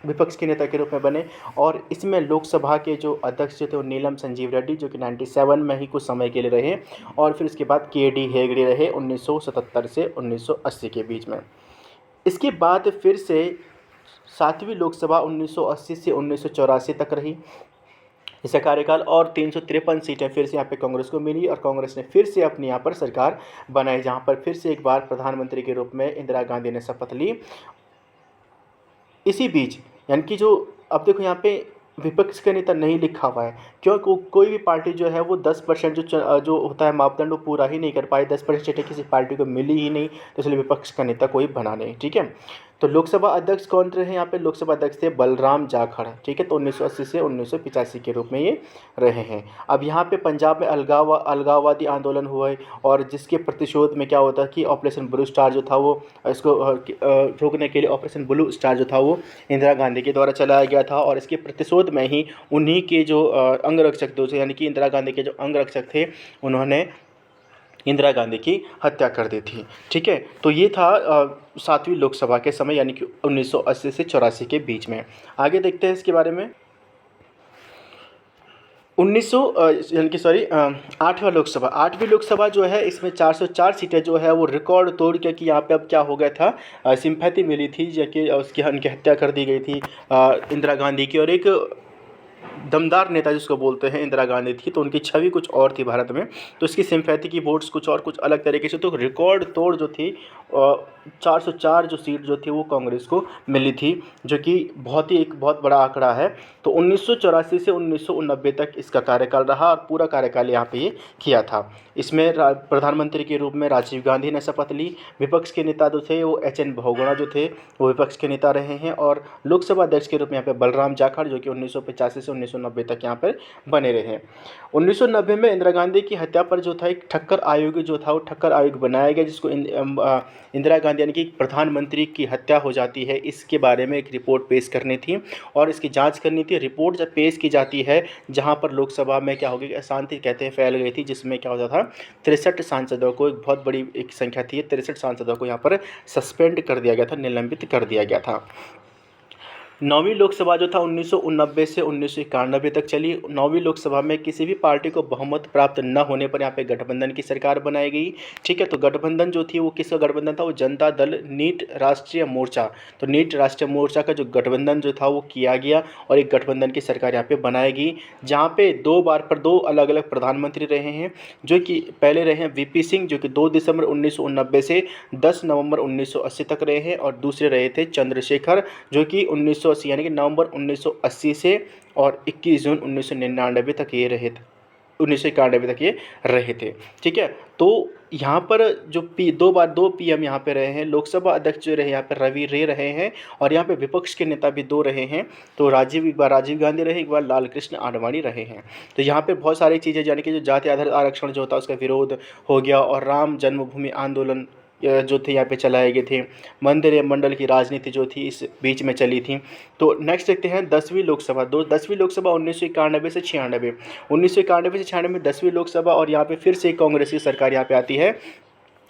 विपक्ष के नेता के रूप में बने। और इसमें लोकसभा के जो अध्यक्ष थे वो नीलम संजीव रेड्डी जो कि 97 में ही कुछ समय के लिए रहे, और फिर उसके बाद के.डी. हेगड़े रहे 1977 से 1980 के बीच में। इसके बाद फिर से सातवीं लोकसभा 1980 से 1984 तक रही इसका कार्यकाल, और 353 सीटें फिर से यहाँ पे कांग्रेस को मिली, और कांग्रेस ने फिर से अपनी यहाँ पर सरकार बनाई, जहाँ पर फिर से एक बार प्रधानमंत्री के रूप में इंदिरा गांधी ने शपथ ली। इसी बीच यानी कि जो अब देखो यहाँ पे विपक्ष का नेता नहीं लिखा हुआ है, क्योंकि कोई भी पार्टी जो है वो 10% जो होता है मापदंड वो पूरा ही नहीं कर पाई, 10% सीटें किसी पार्टी को मिली ही नहीं, तो इसलिए विपक्ष का नेता कोई बना नहीं। ठीक है, तो लोकसभा अध्यक्ष कौन रहे यहाँ पे? लोकसभा अध्यक्ष थे बलराम जाखड़। ठीक है, तो 1980 से 1985 के रूप में ये रहे हैं। अब यहाँ पे पंजाब में अलगाववादी आंदोलन हुए, और जिसके प्रतिशोध में क्या होता है कि ऑपरेशन ब्लू स्टार जो था वो इसको रोकने के लिए ऑपरेशन ब्लू स्टार जो था वो इंदिरा गांधी के द्वारा चलाया गया था, और इसके प्रतिशोध में ही उन्हीं के जो अंगरक्षक थे यानी कि इंदिरा गांधी के जो अंगरक्षक थे उन्होंने इंदिरा गांधी की हत्या कर दी थी। ठीक है, तो ये था सातवीं लोकसभा के समय यानी कि 1980 से 84 के बीच में। आगे देखते हैं इसके बारे में। 8वीं लोकसभा जो है इसमें 404 सीटें जो है वो रिकॉर्ड तोड़, क्योंकि यहाँ पे अब क्या हो गया था, सिंपैथी मिली थी जो कि उनकी हत्या कर दी गई थी इंदिरा गांधी की, और एक दमदार नेता जिसको बोलते हैं इंदिरा गांधी थी, तो उनकी छवि कुछ और थी भारत में, तो इसकी सिंपैथी की वोट्स कुछ और कुछ अलग तरीके से, तो रिकॉर्ड तोड़ जो थी 404 जो सीट जो थी वो कांग्रेस को मिली थी, जो कि एक बहुत बड़ा आंकड़ा है। तो 1984 से 1990 तक इसका कार्यकाल रहा, और पूरा कार्यकाल यहाँ पे ये किया था। इसमें प्रधानमंत्री के रूप में राजीव गांधी ने शपथ ली। विपक्ष के नेता जो थे वो एच.एन. बहुगुणा जो थे वो विपक्ष के नेता रहे हैं, और लोकसभा अध्यक्ष के रूप में यहाँ पे बलराम जाखड़ जो कि 1985 से 1990 तक यहाँ पर बने रहे। 1990 में इंदिरा गांधी की हत्या पर जो था एक ठक्कर आयोग जो था वो ठक्कर आयोग बनाया गया, जिसको इंदिरा गांधी यानी कि प्रधानमंत्री की हत्या हो जाती है इसके बारे में एक रिपोर्ट पेश करनी थी और इसकी जांच करनी थी। रिपोर्ट जब पेश की जाती है जहां पर लोकसभा में क्या हो गया, अशांति कहते हैं फैल गई थी, जिसमें क्या होता था 63 सांसदों को, एक बहुत बड़ी एक संख्या थी, 63 सांसदों को यहाँ पर सस्पेंड कर दिया गया था, निलंबित कर दिया गया था। 9वीं लोकसभा जो था 1989 से 1991 तक चली। 9वीं लोकसभा में किसी भी पार्टी को बहुमत प्राप्त न होने पर यहाँ पे गठबंधन की सरकार बनाई गई। ठीक है, तो गठबंधन जो थी वो किसका गठबंधन था, वो जनता दल नीट राष्ट्रीय मोर्चा, तो नीट राष्ट्रीय मोर्चा का जो गठबंधन जो था वो किया गया और एक गठबंधन की सरकार यहाँ पे बनाई गई, जहाँ पे 2 बार पर 2 अलग अलग प्रधानमंत्री रहे हैं, जो कि पहले रहे हैं वीपी सिंह जो कि 2 दिसंबर 1989 से 10 नवंबर 1980 तक रहे हैं, और दूसरे रहे थे चंद्रशेखर जो कि 1980 यानी कि नवंबर 1980 से और 21 जून 1999 तक ये रहे थे, 1991 तक ये रहे थे। ठीक है, तो यहाँ पर जो 2 पीएम यहाँ पे रहे हैं, लोकसभा अध्यक्ष जो रहे यहाँ पर रवि रे रहे हैं, और यहाँ पे विपक्ष के नेता भी 2 रहे हैं, तो एक बार राजीव गांधी रहे, एक बार लाल कृष्ण आडवाणी रहे हैं। तो यहाँ पे बहुत सारी चीज़ें यानी कि जो जाति आधारित आरक्षण जो होता है उसका विरोध हो गया, और राम जन्मभूमि आंदोलन जो थे यहाँ पे चलाए गए थे, मंदिर एवं मंडल की राजनीति जो थी इस बीच में चली थी। तो नेक्स्ट देखते हैं 10वीं लोकसभा। 10वीं लोकसभा 1991 से 96, 1991 से 96 में 10वीं लोकसभा, और यहाँ पे फिर से कांग्रेस की सरकार यहाँ पे आती है,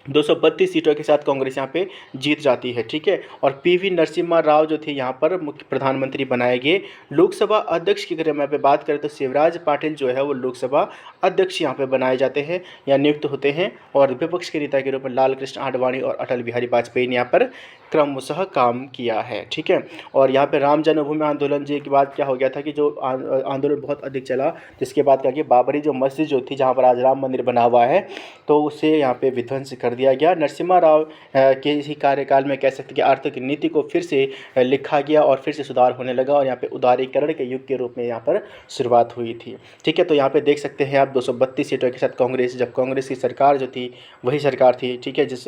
232 सीटों के साथ कांग्रेस यहाँ पे जीत जाती है। ठीक है, और पीवी नरसिम्हा राव जो थे यहाँ पर मुख्य प्रधानमंत्री बनाए गए। लोकसभा अध्यक्ष की अगर मैं पे बात करें तो शिवराज पाटिल जो है वो लोकसभा अध्यक्ष यहाँ पे बनाए जाते हैं या नियुक्त होते हैं, और विपक्ष के नेता के रूप में लाल कृष्ण आडवाणी और अटल बिहारी वाजपेयी ने यहाँ पर क्रमशः काम किया है। ठीक है, और यहाँ पे राम जन्मभूमि आंदोलन जी के बाद क्या हो गया था कि जो आंदोलन बहुत अधिक चला, जिसके बाद क्या कि बाबरी जो मस्जिद जो थी जहाँ पर आज राम मंदिर बना हुआ है, तो उसे यहाँ पे विध्वंस कर दिया गया। नरसिम्हा राव के ही कार्यकाल में कह सकते कि आर्थिक नीति को फिर से लिखा गया और फिर से सुधार होने लगा, और यहाँ पे उदारीकरण के युग के रूप में यहाँ पर शुरुआत हुई थी। ठीक है, तो यहाँ पे देख सकते हैं आप 232 सीटों के साथ कांग्रेस, जब कांग्रेस की सरकार जो थी वही सरकार थी। ठीक है, जिस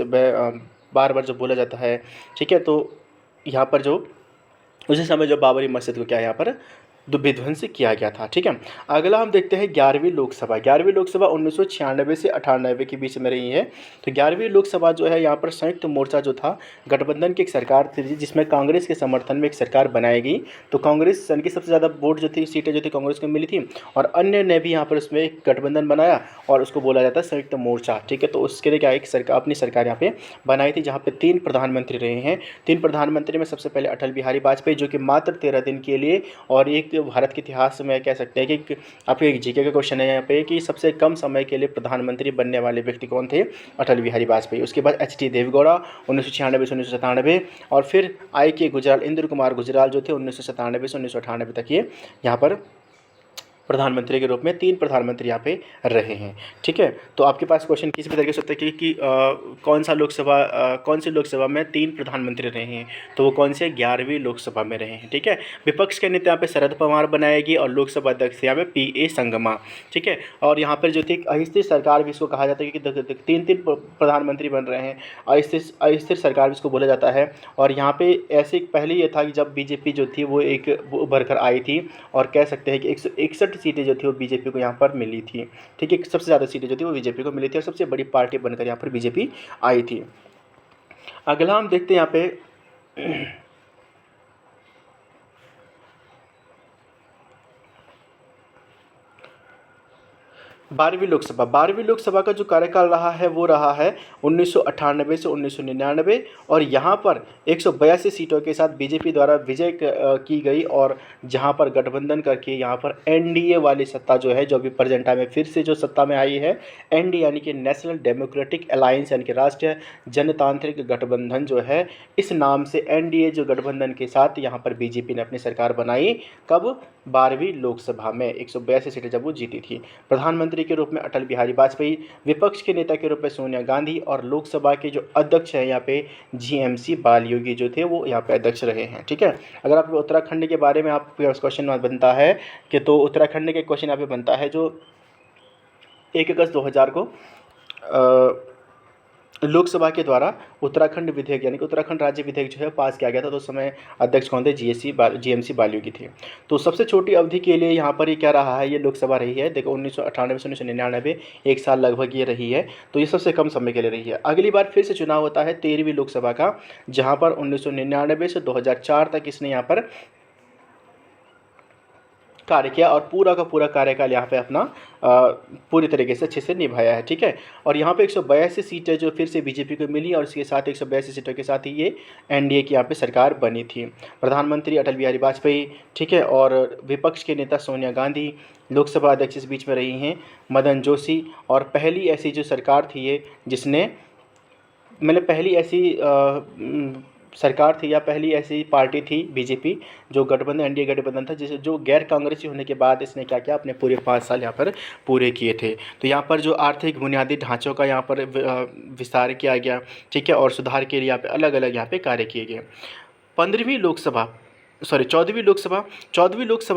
बार बार जो बोला जाता है। ठीक है, तो यहाँ पर जो उसी समय जो बाबरी मस्जिद को क्या यहाँ पर विध्वंस किया गया था। ठीक है, अगला हम देखते हैं 11वीं लोकसभा। 11वीं लोकसभा 1996 से 98 के बीच में रही है। तो 11वीं लोकसभा जो है यहाँ पर संयुक्त मोर्चा जो था, गठबंधन की एक सरकार थी जिसमें कांग्रेस के समर्थन में एक सरकार बनाई गई। तो कांग्रेस सन की सबसे ज़्यादा वोट जो थी, सीटें जो थी कांग्रेस को मिली थी, और अन्य ने भी यहाँ पर उसमें एक गठबंधन बनाया और उसको बोला जाता है संयुक्त मोर्चा। ठीक है, तो उसके लिए क्या एक सरकार, अपनी सरकार यहाँ पे बनाई थी, जहाँ पे 3 प्रधानमंत्री रहे हैं। 3 प्रधानमंत्री में सबसे पहले अटल बिहारी वाजपेयी, जो कि मात्र 13 दिन के लिए, और एक भारत के इतिहास में कह सकते हैं कि आपके एक जीके का क्वेश्चन है यहाँ पे कि सबसे कम समय के लिए प्रधानमंत्री बनने वाले व्यक्ति कौन थे, अटल बिहारी वाजपेयी। उसके बाद एच.डी. देवगौड़ा 1996 से 1997, और फिर आई.के. गुजराल, इंद्र कुमार गुजराल जो थे 1997 से 1998 तक ये यहाँ पर प्रधानमंत्री के रूप में 3 प्रधानमंत्री यहाँ पे रहे हैं। ठीक है, तो आपके पास क्वेश्चन किसी भी तरीके से सकता है कि कौन सी लोकसभा में 3 प्रधानमंत्री रहे हैं, तो वो कौन से 11वीं लोकसभा में रहे हैं। ठीक है, विपक्ष के नेता यहाँ पे शरद पवार बनाएगी और लोकसभा अध्यक्ष यहाँ पे P.A. संगमा। ठीक है, और यहाँ पर जो थी अस्थिर सरकार भी इसको कहा जाता है, कि 3 प्रधानमंत्री बन रहे हैं, अस्थिर सरकार भी इसको बोला जाता है। और यहाँ पे ऐसे पहले ये था कि जब बीजेपी जो थी वो उभर कर आई थी, और कह सकते हैं कि 161 सीटें जो थी वो बीजेपी को यहाँ पर मिली थी। ठीक है, सबसे ज़्यादा सीटें जो थी वो बीजेपी को मिली थी, और सबसे बड़ी पार्टी बनकर यहाँ पर बीजेपी आई थी। अगला हम देखते हैं यहाँ पे 12वीं लोकसभा का जो कार्यकाल रहा है वो रहा है 1998 से 1999, और यहाँ पर 182 सीटों के साथ बीजेपी द्वारा विजय की गई, और जहाँ पर गठबंधन करके यहाँ पर एनडीए वाली सत्ता जो है, जो अभी प्रेजेंट टाइम में फिर से जो सत्ता में आई है, एनडीए यानी कि नेशनल डेमोक्रेटिक अलायंस यानी कि राष्ट्रीय जनतांत्रिक गठबंधन जो है, इस नाम से एनडीए जो गठबंधन के साथ यहाँ पर बीजेपी ने अपनी सरकार बनाई। कब? 12वीं लोकसभा में 182 सीटें जब वो जीती थी। प्रधानमंत्री के रूप में अटल बिहारी वाजपेयी, विपक्ष के नेता के रूप में सोनिया गांधी, और लोकसभा के जो अध्यक्ष हैं यहाँ पे GMC बालयोगी जो थे वो यहाँ पे अध्यक्ष रहे हैं। ठीक है, अगर आप उत्तराखंड के बारे में आप क्वेश्चन बनता है कि, तो उत्तराखंड के क्वेश्चन यहाँ पे बनता है जो 1 अगस्त 2000 को लोकसभा के द्वारा उत्तराखंड विधेयक यानी कि उत्तराखंड राज्य विधेयक जो है पास किया गया था। तो उस समय अध्यक्ष कौन थे? GMC बालयोगी थे। तो सबसे छोटी अवधि के लिए यहाँ पर ये क्या रहा है, ये लोकसभा रही है। देखो 1998 से 1999, 1 साल लगभग ये रही है। तो ये सबसे कम समय के लिए रही है। अगली बार फिर से चुनाव होता है 13वीं लोकसभा का, जहाँ पर 1999 से 2004 तक इसने यहाँ पर कार्य किया, और पूरा का पूरा कार्यकाल यहाँ पे अपना पूरी तरीके से अच्छे से निभाया है। ठीक है, और यहाँ पे 182 सीटें जो फिर से बीजेपी को मिली, और इसके साथ 182 सीटों के साथ ही ये एनडीए की यहाँ पे सरकार बनी थी। प्रधानमंत्री अटल बिहारी वाजपेयी, ठीक है, और विपक्ष के नेता सोनिया गांधी, लोकसभा अध्यक्ष इस बीच में रही हैं मदन जोशी, और पहली ऐसी जो सरकार थी ये जिसने मतलब पहली ऐसी सरकार थी या पहली ऐसी पार्टी थी बीजेपी जो गठबंधन, एनडीए गठबंधन था, जिसे जो गैर कांग्रेसी होने के बाद इसने क्या किया, अपने पूरे 5 साल यहाँ पर पूरे किए थे। तो यहाँ पर जो आर्थिक बुनियादी ढांचों का यहाँ पर विस्तार किया गया। ठीक है, और सुधार के लिए यहाँ पे अलग अलग यहाँ पे कार्य किए गए। 14वीं लोकसभा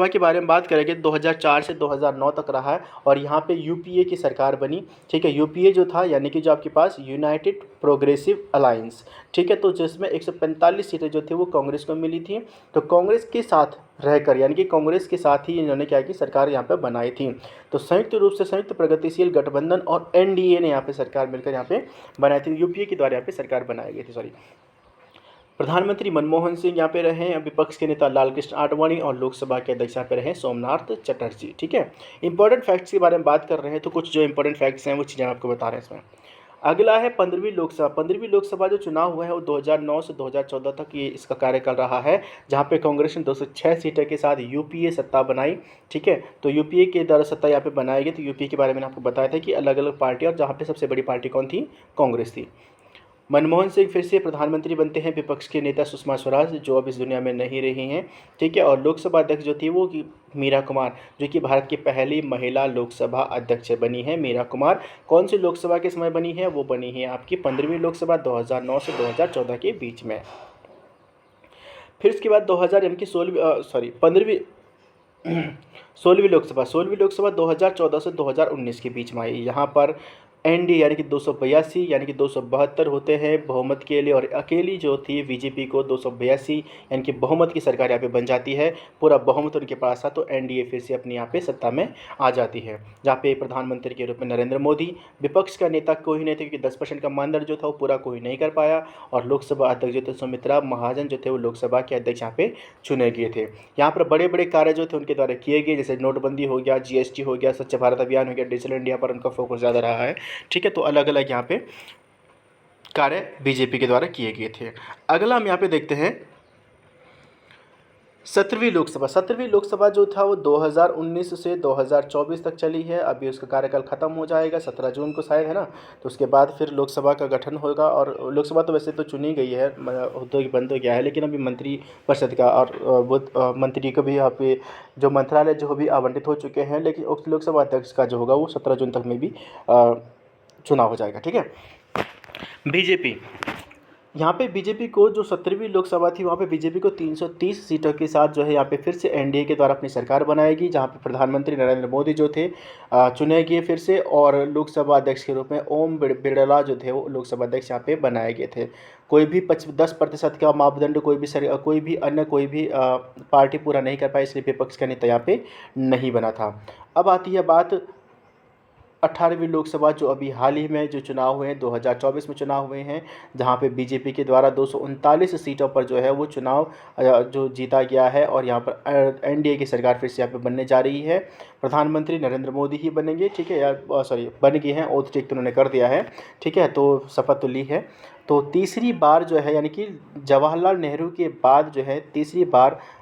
के बारे में बात करेंगे, 2004 से 2009 तक रहा है, और यहाँ पे यूपीए की सरकार बनी। ठीक है, यूपीए जो था यानी कि जो आपके पास यूनाइटेड प्रोग्रेसिव अलायंस, ठीक है, तो जिसमें 145 सीटें जो थी वो कांग्रेस को मिली थी। तो कांग्रेस के साथ रहकर यानी कि कांग्रेस के साथ ही इन्होंने क्या की, सरकार यहाँ पर बनाई थी। तो संयुक्त रूप से संयुक्त प्रगतिशील गठबंधन और एनडीए ने यहाँ पे सरकार मिलकर यहाँ पे बनाई थी। यूपीए के द्वारा यहाँ पे सरकार बनाई गई थी। प्रधानमंत्री मनमोहन सिंह यहाँ पे रहे, विपक्ष के नेता लालकृष्ण आडवाणी, और लोकसभा के अध्यक्ष यहाँ पे रहे सोमनाथ चटर्जी। ठीक है, इंपॉर्टेंट फैक्ट्स के बारे में बात कर रहे हैं, तो कुछ जो इंपॉर्टेंट फैक्ट्स हैं वो चीज़ें आपको बता रहे हैं इसमें। अगला है 15वीं लोकसभा। 15वीं लोकसभा जो चुनाव हुआ है वो 2009 से 2014 तक ये इसका कार्यकाल रहा है, जहाँ पे कांग्रेस ने 206 सीटों के साथ यूपीए सत्ता बनाई। ठीक है, तो यूपीए के द्वारा सत्ता यहाँ पे बनाई गई। तो यूपीए के बारे में आपको बताया था कि अलग अलग पार्टी, और जहाँ पे सबसे बड़ी पार्टी कौन थी? कांग्रेस थी। मनमोहन सिंह फिर से प्रधानमंत्री बनते हैं, विपक्ष के नेता सुषमा स्वराज जो अब इस दुनिया में नहीं रही हैं। ठीक है, और लोकसभा अध्यक्ष जो थी वो मीरा कुमार, जो कि भारत की पहली महिला लोकसभा अध्यक्ष बनी है। मीरा कुमार कौन सी लोकसभा के समय बनी है? वो बनी है आपकी 15वीं लोकसभा 2009 से 2014 के बीच में। फिर उसके बाद 2000 यानी कि 16वीं लोकसभा 2014 से 2019 के बीच में आई। यहाँ पर एनडीए यानी कि 282 यानी कि 272 होते हैं बहुमत के लिए, और अकेली जो थी बीजेपी को 282 यानी कि बहुमत की सरकार यहाँ पे बन जाती है। पूरा बहुमत उनके पास था, तो एनडीए फिर से अपनी यहाँ पे सत्ता में आ जाती है, जहाँ पे प्रधानमंत्री के रूप में नरेंद्र मोदी, विपक्ष का नेता कोई नहीं थे क्योंकि 10% का मानदंड जो था वो पूरा कोई नहीं कर पाया, और लोकसभा अध्यक्ष जो थे सुमित्रा महाजन जो थे वो लोकसभा के अध्यक्ष यहाँ पे चुने गए थे। यहाँ पर बड़े बड़े कार्य जो थे उनके द्वारा किए गए, जैसे नोटबंदी हो गया, जीएसटी हो गया, स्वच्छ भारत अभियान हो गया, डिजिटल इंडिया पर उनका फोकस ज़्यादा रहा है। ठीक है, तो अलग अलग यहाँ पे कार्य बीजेपी के द्वारा किए गए थे। अगला हम यहाँ पे देखते हैं 17वीं लोकसभा। 17वीं लोकसभा जो था वो 2019 से 2024 तक चली है। अभी उसका कार्यकाल ख़त्म हो जाएगा 17 जून को शायद, है ना। तो उसके बाद फिर लोकसभा का गठन होगा, और लोकसभा तो वैसे तो चुनी गई है, उद्योग बंद हो गया है, लेकिन अभी मंत्री परिषद का और वो मंत्री को भी यहाँ पे जो मंत्रालय जो भी आवंटित हो चुके हैं, लेकिन उस लोकसभा अध्यक्ष का जो होगा वो 17 जून तक में भी चुनाव हो जाएगा। ठीक है। बीजेपी, यहाँ पे बीजेपी को जो 17वीं लोकसभा थी वहाँ पे बीजेपी को 330 सीटों के साथ जो है यहाँ पे फिर से एनडीए के द्वारा अपनी सरकार बनाएगी, जहाँ पे प्रधानमंत्री नरेंद्र मोदी जो थे चुने गए फिर से, और लोकसभा अध्यक्ष के रूप में ओम बिरला जो थे वो लोकसभा अध्यक्ष यहाँ पे बनाए गए थे। कोई भी 10% का मापदंड कोई भी पार्टी पूरा नहीं कर पाई, इसलिए विपक्ष का नेता यहाँ पे नहीं बना था। अब आती है बात 18वीं लोकसभा, जो अभी हाल ही में जो चुनाव हुए हैं 2024 में चुनाव हुए हैं, जहां पे बीजेपी के द्वारा 239 सीटों पर जो है वो चुनाव जो जीता गया है, और यहां पर एनडीए की सरकार फिर से यहाँ पे बनने जा रही है। प्रधानमंत्री नरेंद्र मोदी ही बनेंगे। ठीक है, या सॉरी बन गए हैं, ओथ टेक तो उन्होंने कर दिया है। ठीक है, तो शपथ तो ली है। तो तीसरी बार जो है, यानी कि जवाहरलाल नेहरू के बाद जो है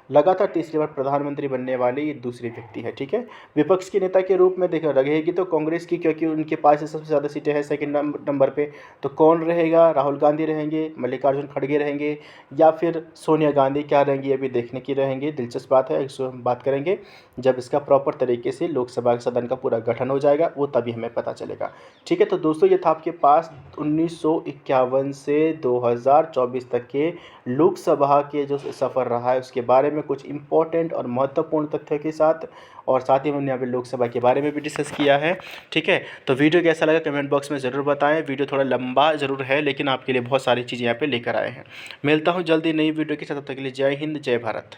लगातार तीसरी बार प्रधानमंत्री बनने वाले ये दूसरे व्यक्ति है। ठीक है, विपक्ष के नेता के रूप में देखा रहेगी तो कांग्रेस की, क्योंकि उनके पास सबसे ज़्यादा सीटें हैं सेकंड नंबर पे। तो कौन रहेगा? राहुल गांधी रहेंगे, मल्लिकार्जुन खड़गे रहेंगे, या फिर सोनिया गांधी क्या रहेंगी, अभी देखने की रहेंगी। दिलचस्प बात है, इसको हम बात करेंगे जब इसका प्रॉपर तरीके से लोकसभा सदन का पूरा गठन हो जाएगा, वो तभी हमें पता चलेगा। ठीक है, तो दोस्तों ये था आपके पास 1951 से 2024 तक के लोकसभा के जो सफ़र रहा है उसके बारे में कुछ इंपॉर्टेंट और महत्वपूर्ण तथ्यों के साथ, और साथ ही हमने यहाँ पे लोकसभा के बारे में भी डिस्कस किया है। ठीक है, तो वीडियो कैसा लगा कमेंट बॉक्स में ज़रूर बताएं। वीडियो थोड़ा लंबा ज़रूर है, लेकिन आपके लिए बहुत सारी चीज़ें यहाँ पे लेकर आए हैं। मिलता हूँ जल्दी नई वीडियो के साथ, तब तक के लिए जय हिंद, जय भारत।